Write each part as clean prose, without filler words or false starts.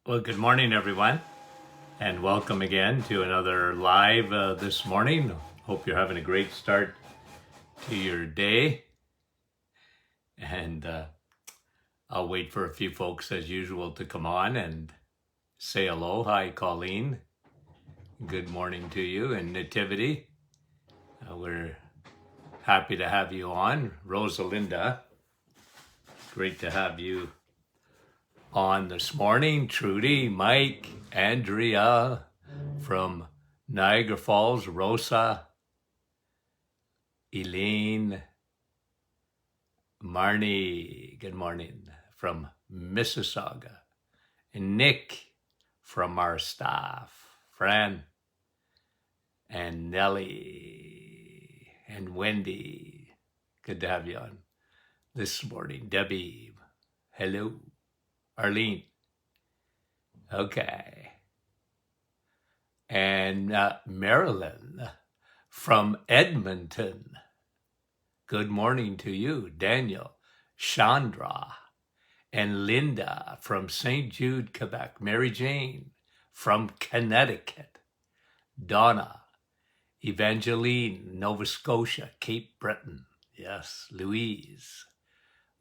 Well, good morning, everyone, and welcome again to another live this morning. Hope you're having a great start to your day. And I'll wait for a few folks, as usual, to come on and say hello. Hi, Colleen. Good morning to you. And Nativity, we're happy to have you on. Rosalinda, great to have you on this morning. Trudy, Mike, Andrea from Niagara Falls, Rosa, Elaine, Marnie, good morning, from Mississauga, and Nick from our staff, Fran, and Nellie, and Wendy. Good to have you on this morning. Debbie, hello. Arlene, okay. And Marilyn from Edmonton. Good morning to you, Daniel, Chandra, and Linda from St. Jude, Quebec. Mary Jane from Connecticut. Donna, Evangeline, Nova Scotia, Cape Breton. Yes, Louise.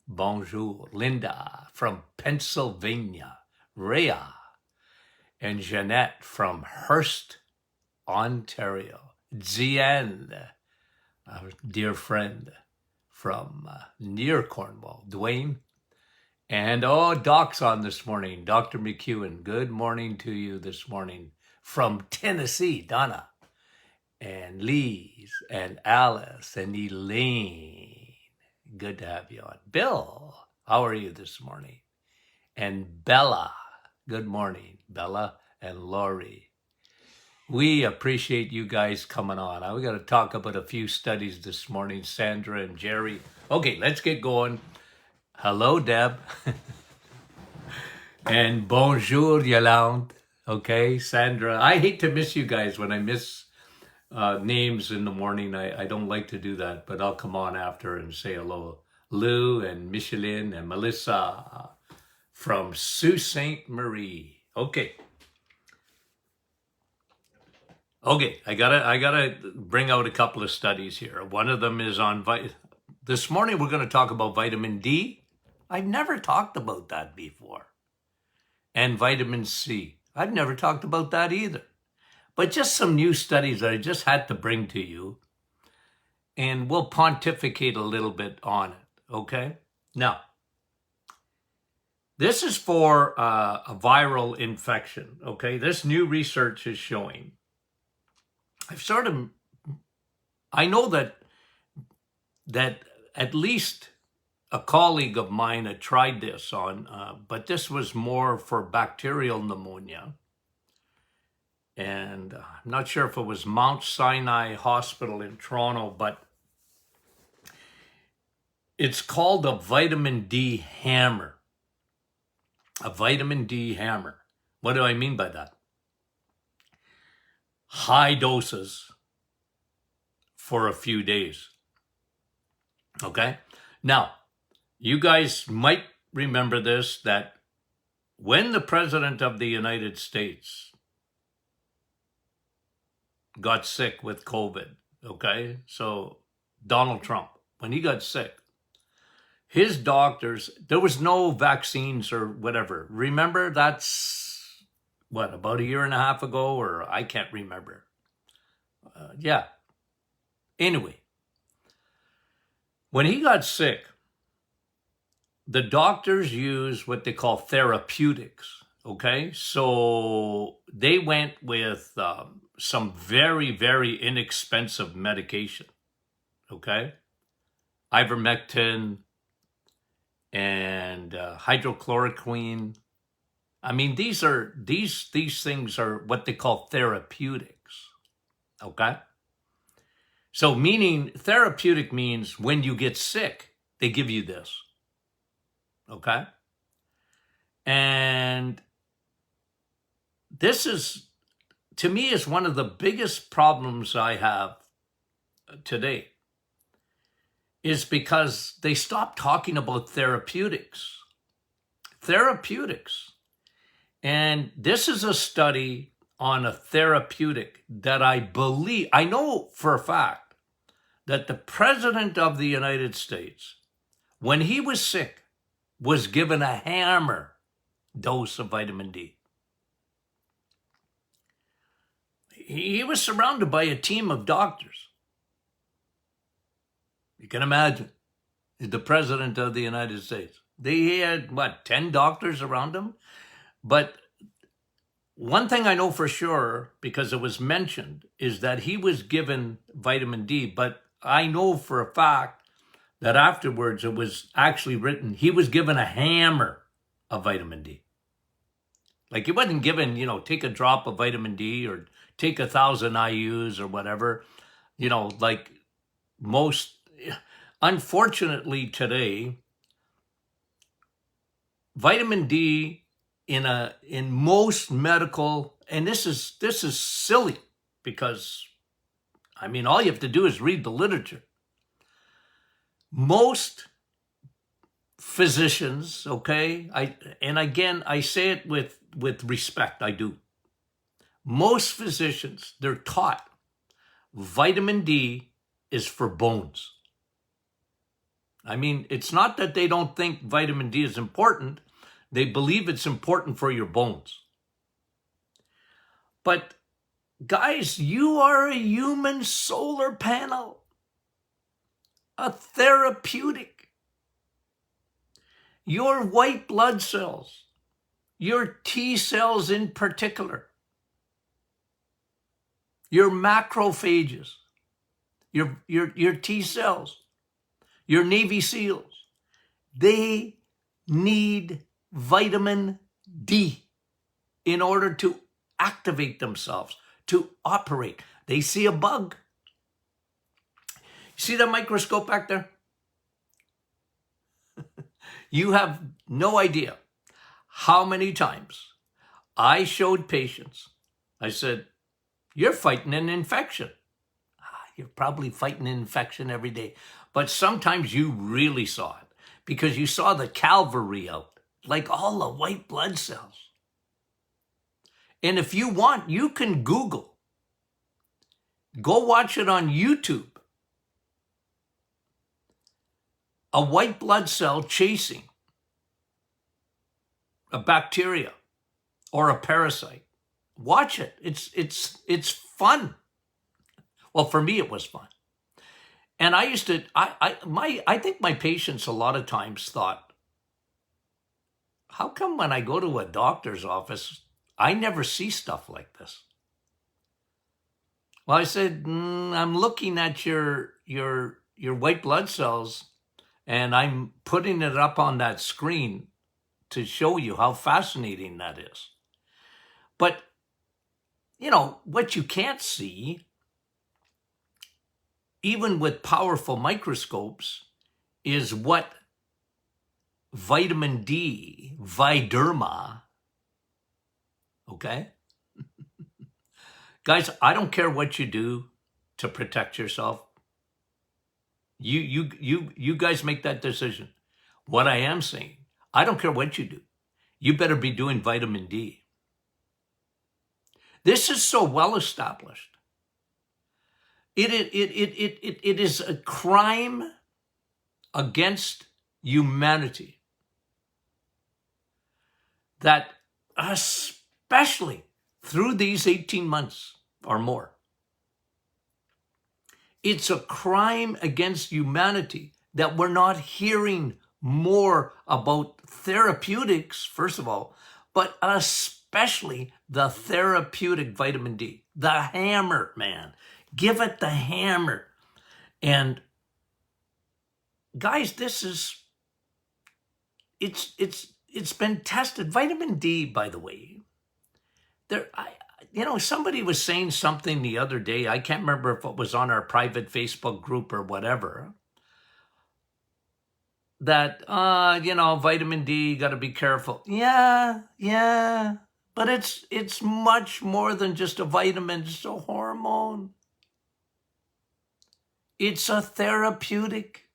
Bonjour. Linda from Pennsylvania. Rhea and Jeanette from Hearst, Ontario. Zian, our dear friend from near Cornwall. Dwayne. And Doc's on this morning. Dr. McEwen, good morning to you this morning from Tennessee. Donna and Lise and Alice and Elaine. Good to have you on. Bill, how are you this morning? And Bella, good morning, Bella and Lori. We appreciate you guys coming on. We got to talk about a few studies this morning, Sandra and Jerry. Okay, let's get going. Hello, Deb. And bonjour, Yolande. Okay, Sandra. I hate to miss you guys when I miss names in the morning. I don't like to do that, but I'll come on after and say hello. Lou and Micheline and Melissa from Sault Ste. Marie. Okay, I gotta bring out a couple of studies here. One of them is on this morning we're going to talk about vitamin D. I've never talked about that before. And vitamin C. I've never talked about that either. But just some new studies that I just had to bring to you. And we'll pontificate a little bit on it, okay? Now, this is for a viral infection, okay? This new research is showing. I know that at least a colleague of mine had tried this on, but this was more for bacterial pneumonia. And I'm not sure if it was Mount Sinai Hospital in Toronto, but it's called a vitamin D hammer. A vitamin D hammer. What do I mean by that? High doses for a few days. Okay? Now, you guys might remember this, that when the President of the United States got sick with COVID, okay? So Donald Trump, when he got sick, his doctors, there was no vaccines or whatever. Remember, that's about a year and a half ago, or I can't remember. Yeah. Anyway, when he got sick, the doctors use what they call therapeutics, okay? So they went with some very, very inexpensive medication, okay? Ivermectin and hydrochloroquine. I mean, these things are what they call therapeutics, okay? So meaning therapeutic means when you get sick, they give you this, okay? And this is, to me, is one of the biggest problems I have today, is because they stopped talking about therapeutics. Therapeutics And this is a study on a therapeutic that I know for a fact that the President of the United States, when he was sick, was given a hammer dose of vitamin D. He was surrounded by a team of doctors. You can imagine, the President of the United States. They had, 10 doctors around him? But one thing I know for sure, because it was mentioned, is that he was given vitamin D, but I know for a fact that afterwards it was actually written he was given a hammer of vitamin D. Like he wasn't given, take a drop of vitamin D or take 1,000 IUs or whatever, like most. Unfortunately today, vitamin D in most medical, and this is silly because all you have to do is read the literature. Most physicians, okay, I say it with respect, I do. Most physicians, they're taught vitamin D is for bones. It's not that they don't think vitamin D is important. They believe it's important for your bones. But guys, you are a human solar panel, a therapeutic. Your white blood cells, your T cells in particular, your macrophages, your T cells, your Navy SEALs, they need vitamin D in order to activate themselves, to operate. They see a bug. See that microscope back there? You have no idea how many times I showed patients, I said, you're fighting an infection. You're probably fighting an infection every day. But sometimes you really saw it because you saw the cavalry out, like all the white blood cells. And if you want, you can Google. Go watch it on YouTube. A white blood cell chasing a bacteria or a parasite. Watch it. It's fun. Well, for me, it was fun. And I used to, I think my patients a lot of times thought, how come when I go to a doctor's office, I never see stuff like this? Well, I said, I'm looking at your white blood cells and I'm putting it up on that screen to show you how fascinating that is. But, what you can't see, even with powerful microscopes, is what vitamin D, Viderma, okay? Guys, I don't care what you do to protect yourself. You guys make that decision. What I am saying, I don't care what you do. You better be doing vitamin D. This is so well established. It is a crime against humanity that, especially through these 18 months or more, it's a crime against humanity that we're not hearing more about therapeutics, first of all, but especially the therapeutic vitamin D, the hammer, man. Give it the hammer. And guys, it's been tested. Vitamin D, by the way, somebody was saying something the other day. I can't remember if it was on our private Facebook group or whatever, that, vitamin D, got to be careful. Yeah. But it's much more than just a vitamin. It's a hormone. It's a therapeutic.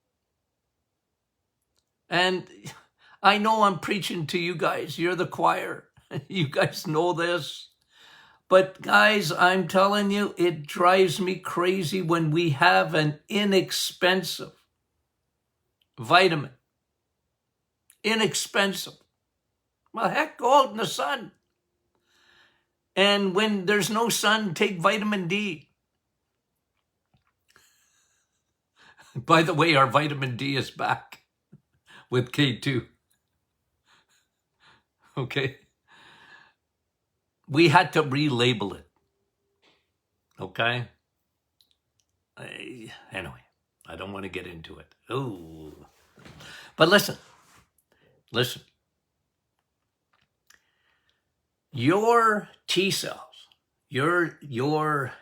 And I know I'm preaching to you guys. You're the choir. You guys know this. But guys, I'm telling you, it drives me crazy when we have an inexpensive vitamin. Inexpensive. Well, heck, go out in the sun. And when there's no sun, take vitamin D. By the way, our vitamin D is back with K2. Okay. We had to relabel it. Okay. Anyway, I don't want to get into it. Oh, but listen. Your T cells, your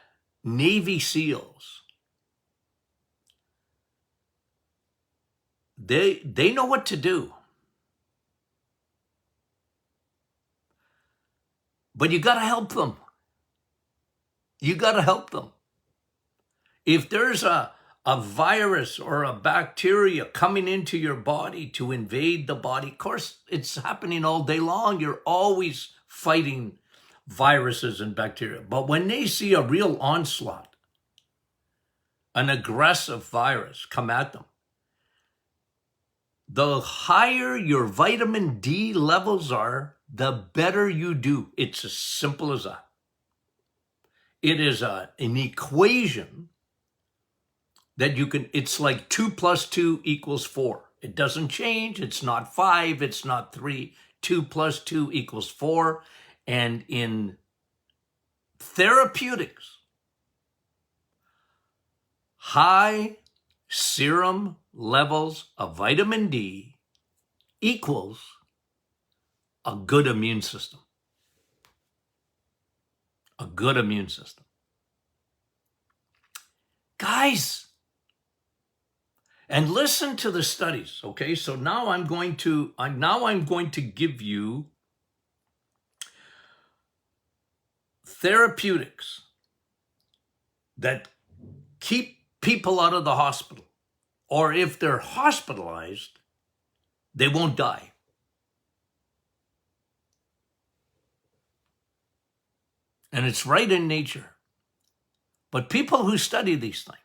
Navy SEALs, they know what to do. But you got to help them. You got to help them. If there's a virus or a bacteria coming into your body to invade the body, of course, it's happening all day long. You're always fighting viruses and bacteria. But when they see a real onslaught, an aggressive virus come at them, the higher your vitamin D levels are, the better you do. It's as simple as that. It is an equation that you can, it's like 2 + 2 = 4. It doesn't change. It's not 5. It's not 3. 2 + 2 = 4. And in therapeutics, high serum levels of vitamin D equals a good immune system. A good immune system. Guys, and listen to the studies, okay? So now I'm going to give you therapeutics that keep people out of the hospital, or if they're hospitalized, they won't die. And it's right in nature. But people who study these things,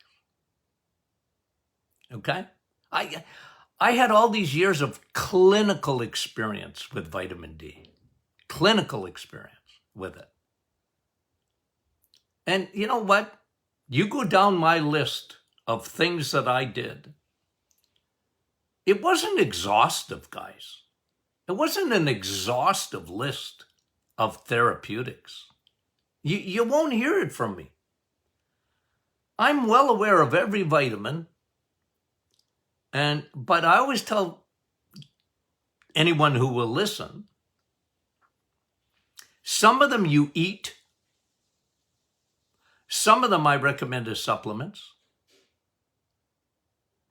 okay? I had all these years of clinical experience with vitamin D. Clinical experience with it. And you know what? You go down my list of things that I did. It wasn't exhaustive, guys. It wasn't an exhaustive list of therapeutics. You won't hear it from me. I'm well aware of every vitamin, but I always tell anyone who will listen, some of them you eat, some of them I recommend as supplements,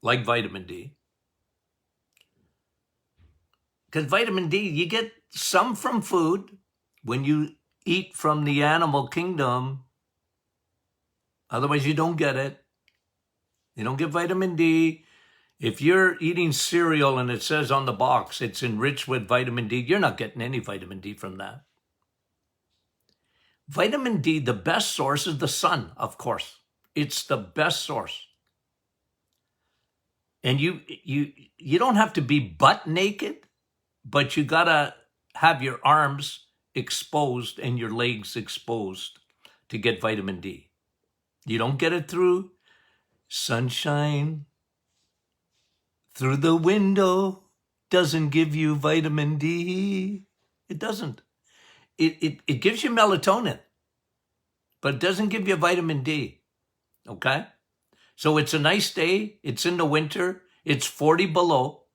like vitamin D. Because vitamin D, you get some from food when you eat from the animal kingdom. Otherwise, you don't get it. You don't get vitamin D. If you're eating cereal and it says on the box it's enriched with vitamin D, you're not getting any vitamin D from that. Vitamin D, the best source is the sun, of course. It's the best source. And you don't have to be butt naked, but you gotta have your arms exposed and your legs exposed to get vitamin D. You don't get it through sunshine, through the window, doesn't give you vitamin D. It doesn't. It gives you melatonin, but it doesn't give you vitamin D, okay? So it's a nice day. It's in the winter. It's 40 below,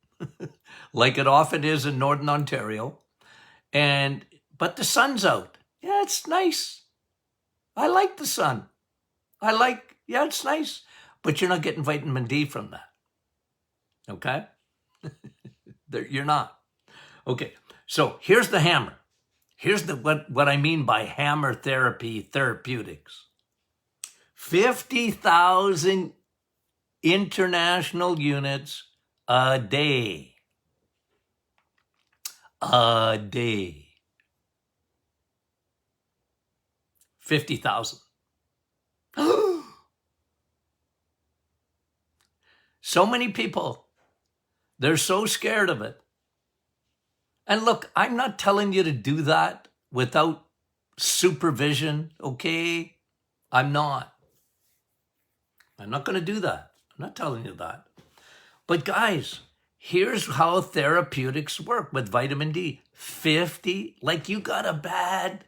like it often is in Northern Ontario. But the sun's out. Yeah, it's nice. I like the sun. Yeah, it's nice. But you're not getting vitamin D from that, okay? You're not. Okay, so here's the hammer. Here's what I mean by hammer therapy therapeutics. 50,000 international units a day. A day. 50,000. So many people, they're so scared of it. And look, I'm not telling you to do that without supervision, okay? I'm not going to do that. I'm not telling you that. But guys, here's how therapeutics work with vitamin D. 50, like you got a bad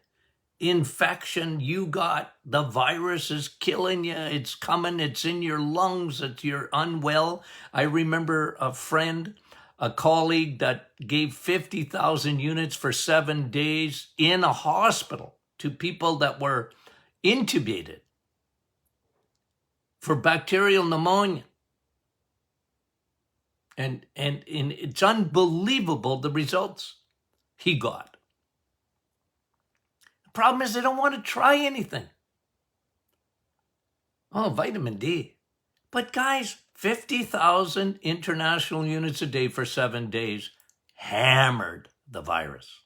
infection, you got the virus is killing you, it's coming, it's in your lungs, you're unwell. I remember a friend, a colleague that gave 50,000 units for 7 days in a hospital to people that were intubated for bacterial pneumonia. And it's unbelievable the results he got. The problem is they don't want to try anything. Oh, vitamin D. But guys, 50,000 international units a day for 7 days hammered the virus.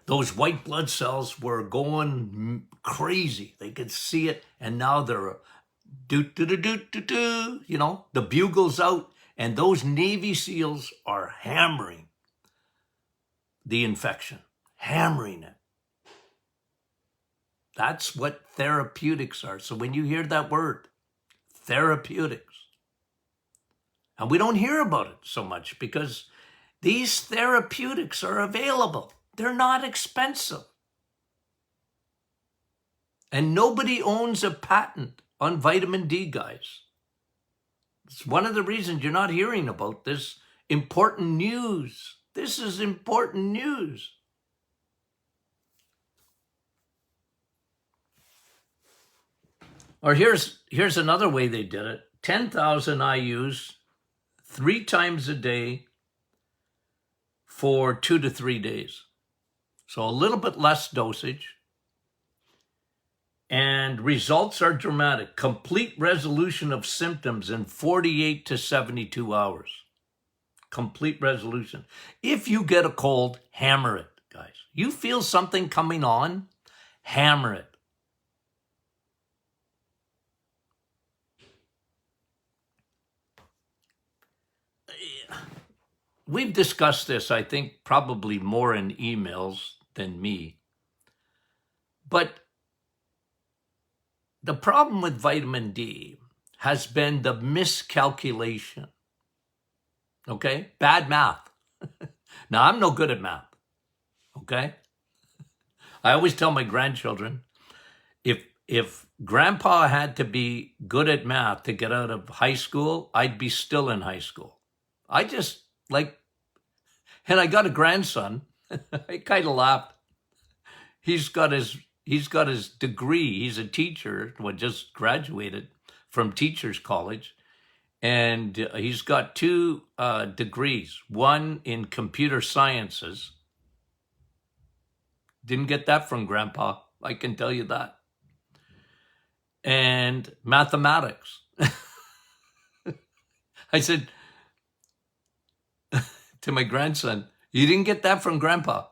Those white blood cells were going crazy. They could see it, and now they're do-do-do-do-do-do. You know, the bugle's out, and those Navy SEALs are hammering the infection, hammering it. That's what therapeutics are. So when you hear that word, therapeutics, and we don't hear about it so much because these therapeutics are available. They're not expensive. And nobody owns a patent on vitamin D, guys. It's one of the reasons you're not hearing about this important news. This is important news. Or here's another way they did it. 10,000 IUs 3 times a day for 2 to 3 days. So a little bit less dosage. And results are dramatic. Complete resolution of symptoms in 48 to 72 hours. Complete resolution. If you get a cold, hammer it, guys. You feel something coming on, hammer it. We've discussed this, I think, probably more in emails than me. But the problem with vitamin D has been the miscalculation. Okay? Bad math. Now, I'm no good at math. Okay? I always tell my grandchildren, if grandpa had to be good at math to get out of high school, I'd be still in high school. I just and I got a grandson. I kind of laughed. He's got his degree. He's a teacher, just graduated from teachers college. And he's got 2 degrees, one in computer sciences. Didn't get that from grandpa, I can tell you that. And mathematics. I said to my grandson, you didn't get that from grandpa.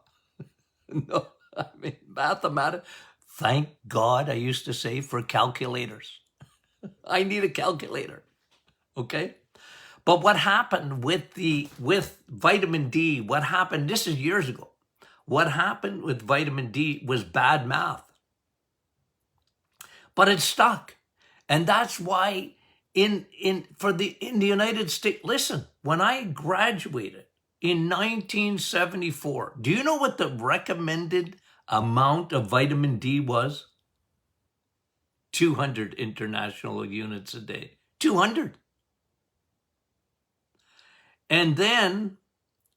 No, I mean, mathematics. Thank God, I used to say, for calculators. I need a calculator. Okay? But what happened with vitamin D, this is years ago. What happened with vitamin D was bad math. But it stuck. And that's why in the United States, listen, when I graduated in 1974, do you know what the recommended amount of vitamin D was? 200 international units a day. 200. And then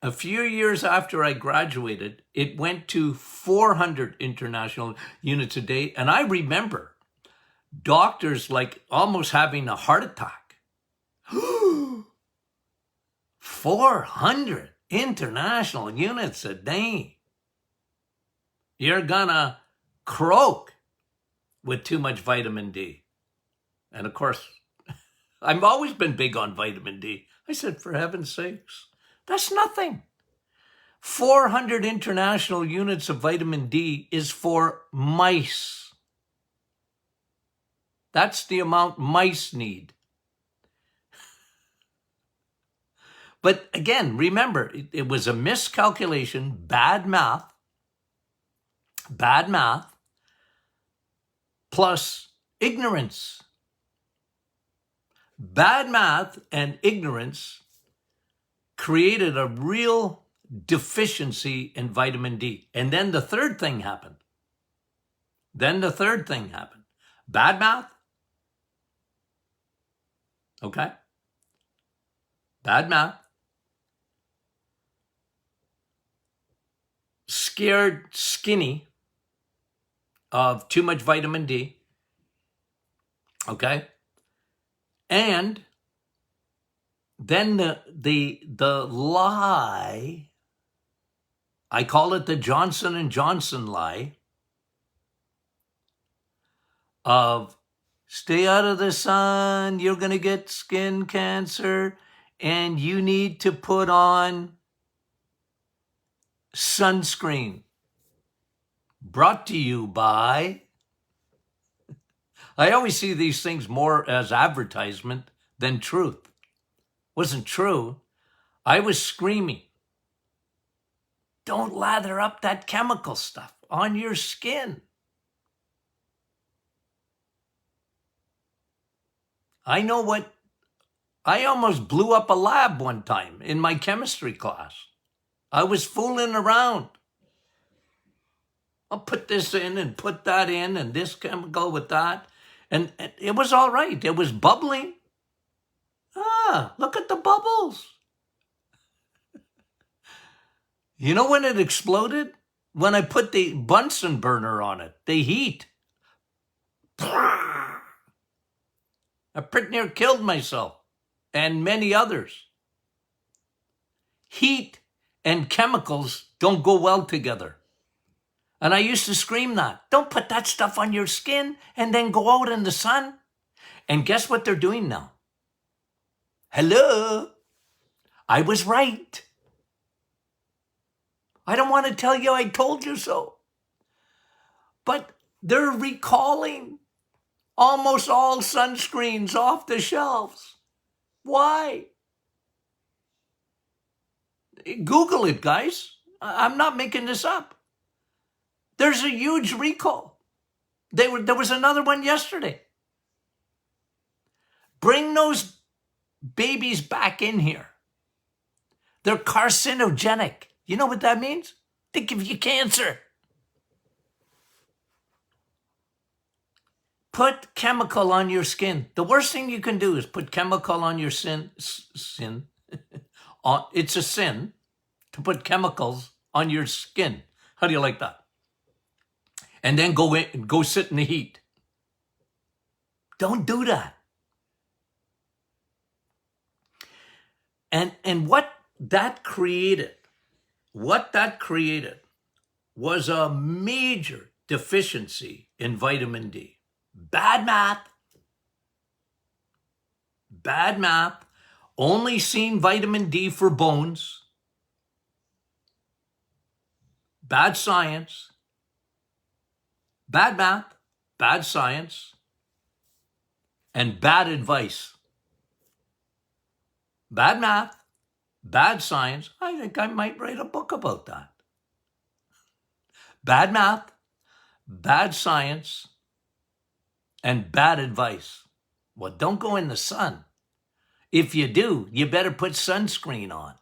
a few years after I graduated, it went to 400 international units a day. And I remember doctors like almost having a heart attack. 400 international units a day. You're gonna croak with too much vitamin D. And of course, I've always been big on vitamin D. I said, for heaven's sakes, that's nothing. 400 international units of vitamin D is for mice. That's the amount mice need. But again, remember, it was a miscalculation, bad math, plus ignorance. Bad math and ignorance created a real deficiency in vitamin D. And then the third thing happened. Bad math, okay? Bad math. Scared skinny of too much vitamin D, okay? And then the lie, I call it the Johnson & Johnson lie, of stay out of the sun, you're going to get skin cancer, and you need to put on sunscreen. Brought to you by, I always see these things more as advertisement than truth. Wasn't true. I was screaming, don't lather up that chemical stuff on your skin. I know what, I almost blew up a lab one time in my chemistry class. I was fooling around. I'll put this in and put that in and this chemical with that. And it was all right. It was bubbling. Look at the bubbles. You know when it exploded? When I put the Bunsen burner on it, the heat. I pretty near killed myself and many others. Heat and chemicals don't go well together. And I used to scream that. Don't put that stuff on your skin and then go out in the sun. And guess what they're doing now? Hello? I was right. I don't want to tell you I told you so. But they're recalling almost all sunscreens off the shelves. Why? Google it, guys. I'm not making this up. There's a huge recall. There was another one yesterday. Bring those babies back in here. They're carcinogenic. You know what that means? They give you cancer. Put chemical on your skin. The worst thing you can do is put chemical on your sin. It's a sin to put chemicals on your skin. How do you like that? And then go sit in the heat. Don't do that. And what that created was a major deficiency in vitamin D. Bad math, only seen vitamin D for bones. Bad science, bad math, bad science, and bad advice. Bad math, bad science. I think I might write a book about that. Bad math, bad science, and bad advice. Well, don't go in the sun. If you do, you better put sunscreen on.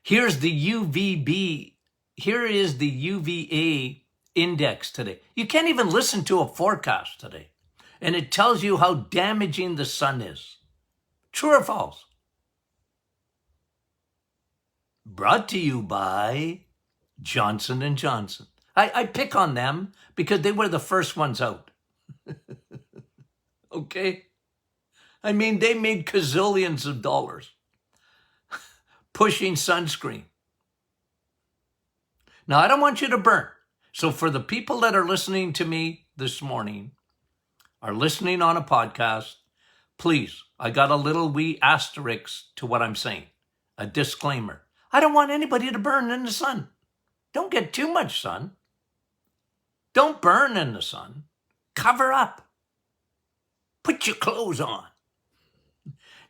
Here's the UVB. Here is the UVA index today. You can't even listen to a forecast today. And it tells you how damaging the sun is. True or false? Brought to you by Johnson & Johnson. I pick on them because they were the first ones out. Okay? I mean, they made gazillions of dollars pushing sunscreen. Now, I don't want you to burn. So for the people that are listening to me this morning, are listening on a podcast, please, I got a little wee asterisk to what I'm saying, a disclaimer. I don't want anybody to burn in the sun. Don't get too much sun. Don't burn in the sun. Cover up. Put your clothes on.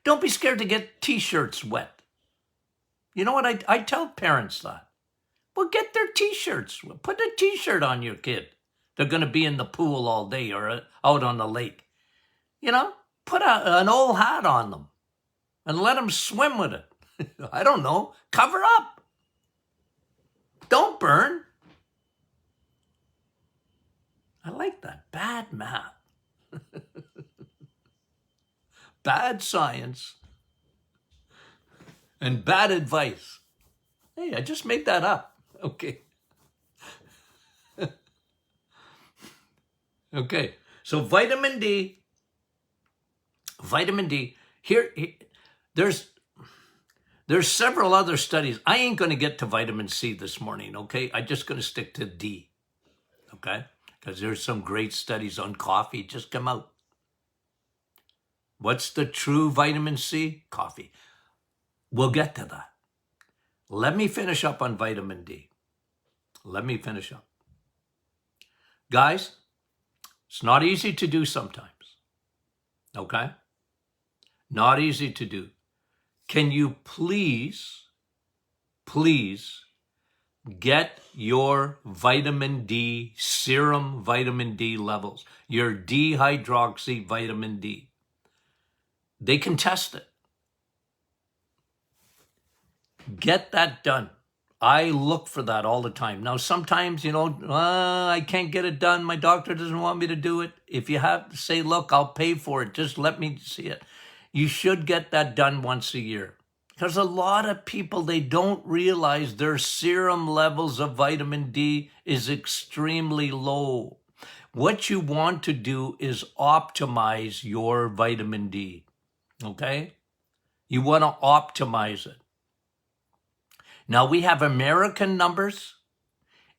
Don't be scared to get t-shirts wet. You know what? I tell parents that. Well, get their t-shirts. Put a t-shirt on your kid. They're going to be in the pool all day or out on the lake. You know, put an old hat on them and let them swim with it. I don't know. Cover up. Don't burn. I like that. Bad math. Bad science. And bad advice. Hey, I just made that up. Okay. Okay. So vitamin D. Here there's several other studies. I ain't going to get to vitamin C this morning, okay? I'm just going to stick to D, okay? Because there's some great studies on coffee just come out. What's the true vitamin C? Coffee. We'll get to that. Let me finish up on vitamin D. Let me finish up. Guys, it's not easy to do sometimes, okay? Not easy to do. Can you please get your vitamin D, serum vitamin D levels, your dehydroxy vitamin D? They can test it. Get that done. I look for that all the time. Now, sometimes, I can't get it done. My doctor doesn't want me to do it. If you have to say, look, I'll pay for it. Just let me see it. You should get that done once a year. Because a lot of people, they don't realize their serum levels of vitamin D is extremely low. What you want to do is optimize your vitamin D, okay? You want to optimize it. Now, we have American numbers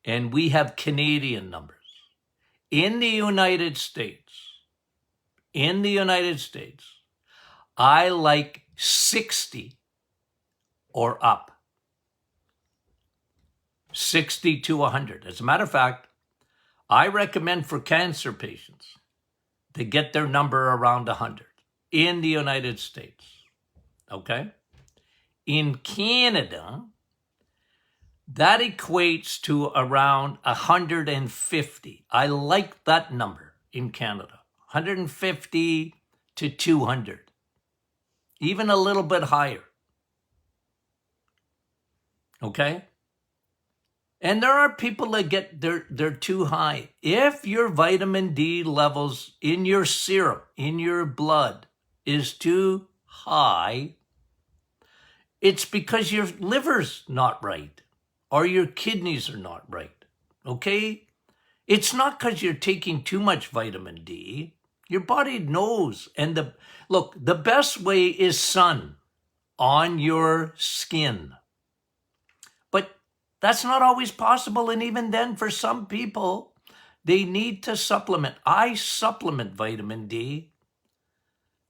and we have Canadian numbers. In the United States, I like 60 or up. 60 to 100. As a matter of fact, I recommend for cancer patients to get their number around 100 in the United States. Okay? In Canada, that equates to around 150. I like that number in Canada. 150 to 200. Even a little bit higher. Okay? And there are people that get, they're too high. If your vitamin D levels in your serum, in your blood, is too high, it's because your liver's not right or your kidneys are not right. Okay? It's not because you're taking too much vitamin D. Your body knows. And the best way is sun on your skin. But that's not always possible. And even then, for some people, they need to supplement. I supplement vitamin D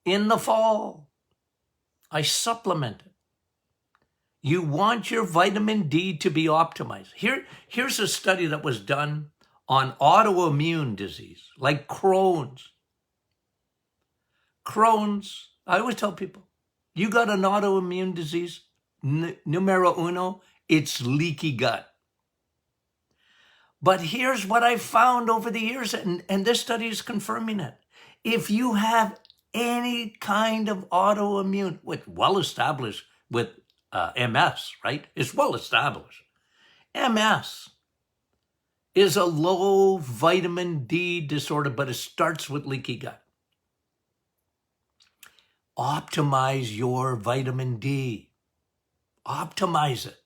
in the fall. I supplement it. You want your vitamin D to be optimized. Here's a study that was done on autoimmune disease, like Crohn's. Crohn's, I always tell people, you got an autoimmune disease, numero uno, it's leaky gut. But here's what I've found over the years, and this study is confirming it. If you have any kind of autoimmune, well established with MS, right? It's well established. MS is a low vitamin D disorder, but it starts with leaky gut. Optimize your vitamin D. Optimize it.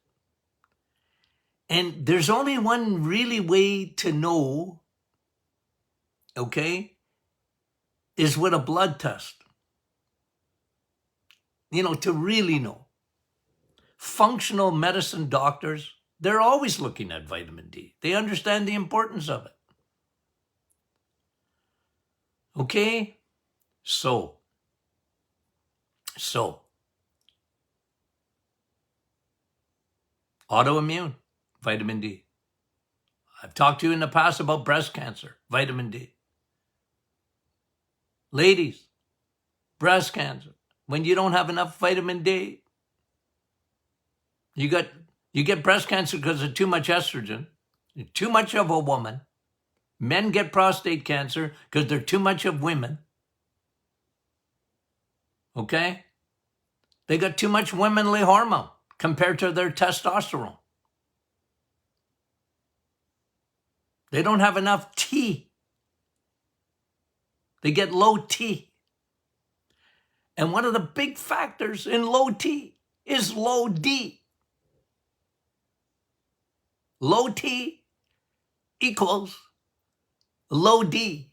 And there's only one really way to know, okay, is with a blood test. To really know. Functional medicine doctors, they're always looking at vitamin D. They understand the importance of it. Okay? So, autoimmune, vitamin D. I've talked to you in the past about breast cancer, vitamin D. Ladies, breast cancer. When you don't have enough vitamin D, you get breast cancer because of too much estrogen, too much of a woman. Men get prostate cancer because they're too much of women. Okay? They got too much womanly hormone compared to their testosterone. They don't have enough T. They get low T. And one of the big factors in low T is low D. Low T equals low D.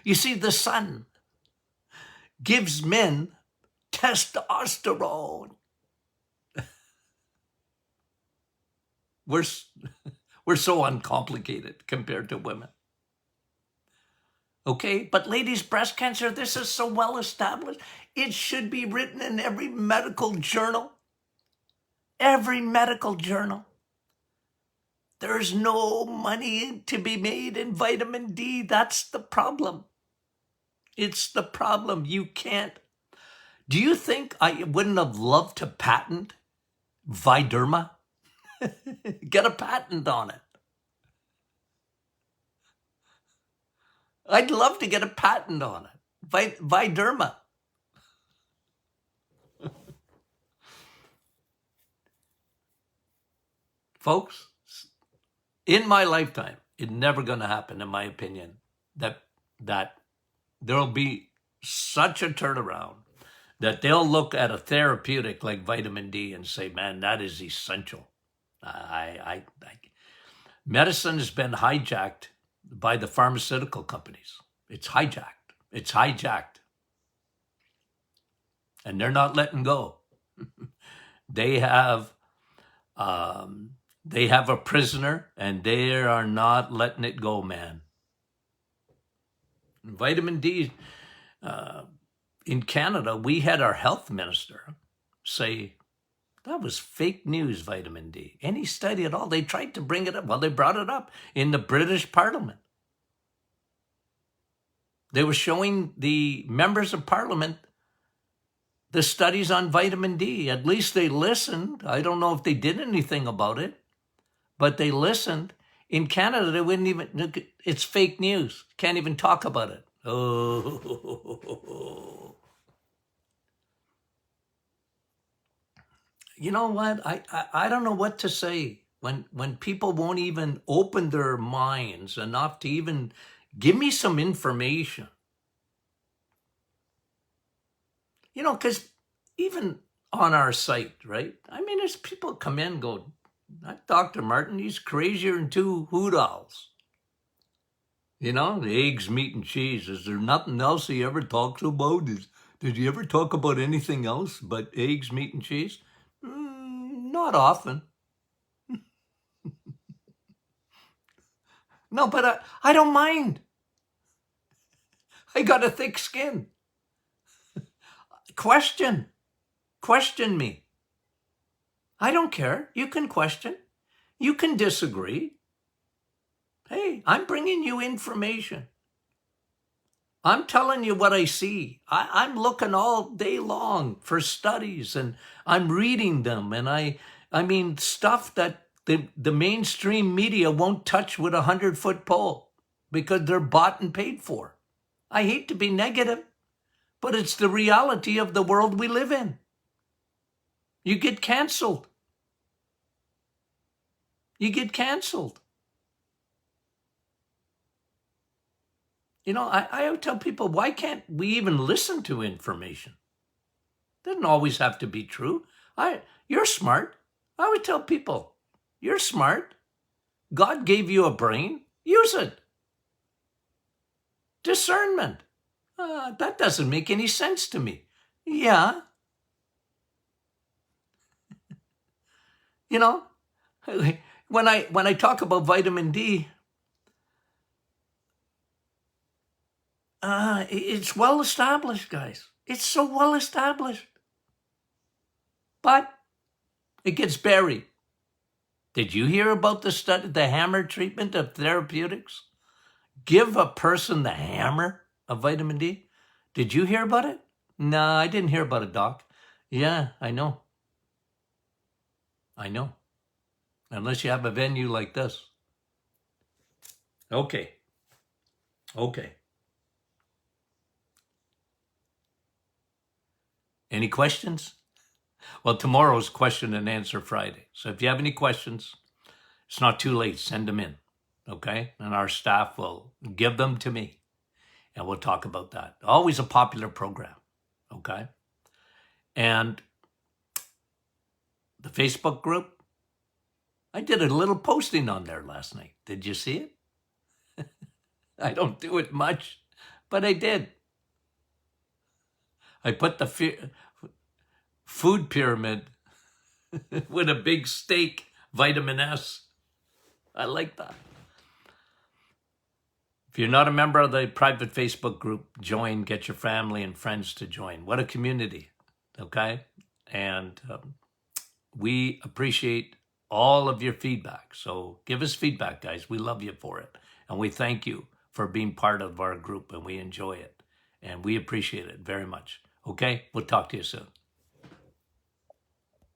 You see, the sun gives men testosterone. We're so uncomplicated compared to women. Okay, but ladies, breast cancer, this is so well established. It should be written in every medical journal. Every medical journal. There's no money to be made in vitamin D. That's the problem. It's the problem. You can't. Do you think I wouldn't have loved to patent Viderma? Get a patent on it. I'd love to get a patent on it. Viderma. Folks, in my lifetime, it's never going to happen, in my opinion, that there'll be such a turnaround that they'll look at a therapeutic like vitamin D and say, man, that is essential. Medicine has been hijacked by the pharmaceutical companies. It's hijacked. It's hijacked. And they're not letting go. They have a prisoner and they are not letting it go, man. Vitamin D, in Canada, we had our health minister say, that was fake news, vitamin D. Any study at all? They tried to bring it up. Well, they brought it up in the British Parliament. They were showing the members of Parliament the studies on vitamin D. At least they listened. I don't know if they did anything about it, but they listened. In Canada, they wouldn't even, it's fake news. Can't even talk about it. Oh. You know what? I don't know what to say when people won't even open their minds enough to even give me some information. You know, because even on our site, right? I mean, there's people come in and go, that Dr. Martin, he's crazier than two hoot owls. You know, the eggs, meat, and cheese. Is there nothing else he ever talks about? Did he ever talk about anything else but eggs, meat, and cheese? Not often. No, but I don't mind. I got a thick skin. Question me. I don't care. You can question. You can disagree. Hey, I'm bringing you information. I'm telling you what I see. I'm looking all day long for studies and I'm reading them. And I mean, stuff that the mainstream media won't touch with a 100-foot pole because they're bought and paid for. I hate to be negative, but it's the reality of the world we live in. You get canceled. You get canceled. You know, I would tell people, why can't we even listen to information? Doesn't always have to be true. You're smart. I would tell people, you're smart. God gave you a brain. Use it. Discernment. That doesn't make any sense to me. Yeah. You know, when I talk about vitamin D, it's well established, guys. It's so well established. But it gets buried. Did you hear about the study, the hammer treatment of therapeutics? Give a person the hammer of vitamin D. Did you hear about it? No, I didn't hear about it, Doc. Yeah, I know. I know. Unless you have a venue like this. Okay. Okay. Any questions? Well, tomorrow's question and answer Friday. So if you have any questions, it's not too late. Send them in. Okay. And our staff will give them to me and we'll talk about that. Always a popular program. Okay. And the Facebook group, I did a little posting on there last night. Did you see it? I don't do it much, but I did. I put the food pyramid with a big steak, vitamin S. I like that. If you're not a member of the private Facebook group, join, get your family and friends to join. What a community, okay? And we appreciate all of your feedback. So give us feedback, guys. We love you for it. And we thank you for being part of our group, and we enjoy it. And we appreciate it very much. Okay? We'll talk to you soon.